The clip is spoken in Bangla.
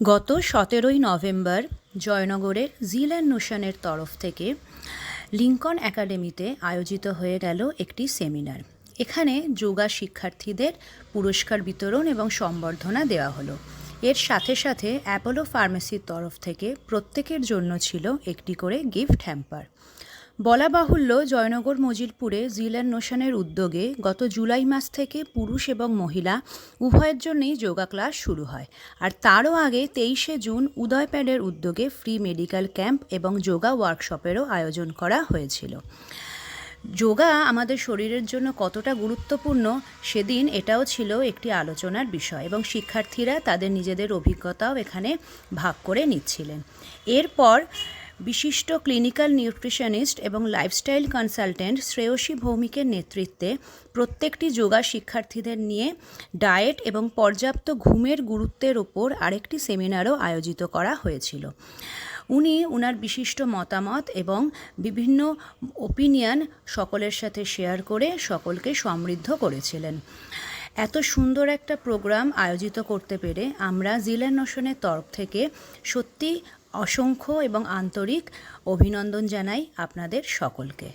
গত 17ই নভেম্বর জয়নগরের জিল অ্যান্ড নোশনের তরফ থেকে লিঙ্কন একাডেমিতে আয়োজিত হয়ে গেল একটি সেমিনার। এখানে যোগা শিক্ষার্থীদের পুরস্কার বিতরণ এবং সম্বর্ধনা দেওয়া হলো। এর সাথে সাথে অ্যাপোলো ফার্মেসির তরফ থেকে প্রত্যেকের জন্য ছিল একটি করে গিফট হ্যাম্পার। বলা বাহুল্য, জয়নগর মজিলপুরে জিল অ্যান্ড নোশনের উদ্যোগে গত জুলাই মাস থেকে পুরুষ এবং মহিলা উভয়ের জন্যই যোগা ক্লাস শুরু হয়। আর তারও আগে 23শে জুন উদয়প্যাডের উদ্যোগে ফ্রি মেডিকেল ক্যাম্প এবং যোগা ওয়ার্কশপেরও আয়োজন করা হয়েছিল। যোগা আমাদের শরীরের জন্য কতটা গুরুত্বপূর্ণ সেদিন এটাও ছিল একটি আলোচনার বিষয়, এবং শিক্ষার্থীরা তাদের নিজেদের অভিজ্ঞতাও এখানে ভাগ করে নিচ্ছিলেন। এরপর বিশিষ্ট ক্লিনিক্যাল নিউট্রিশনিস্ট এবং লাইফস্টাইল কনসালটেন্ট শ্রেয়সী ভৌমিকের নেতৃত্বে প্রত্যেকটি যোগা শিক্ষার্থীদের নিয়ে ডায়েট এবং পর্যাপ্ত ঘুমের গুরুত্বের ওপর আরেকটি সেমিনারও আয়োজিত করা হয়েছিল। উনি ওনার বিশিষ্ট মতামত এবং বিভিন্ন ওপিনিয়ন সকলের সাথে শেয়ার করে সকলকে সমৃদ্ধ করেছিলেন। এত সুন্দর একটা প্রোগ্রাম আয়োজিত করতে পেরে আমরা জিল অ্যান্ড নোশনের তরফ থেকে সত্যি অসংখ্য এবং আন্তরিক অভিনন্দন জানাই আপনাদের সকলকে।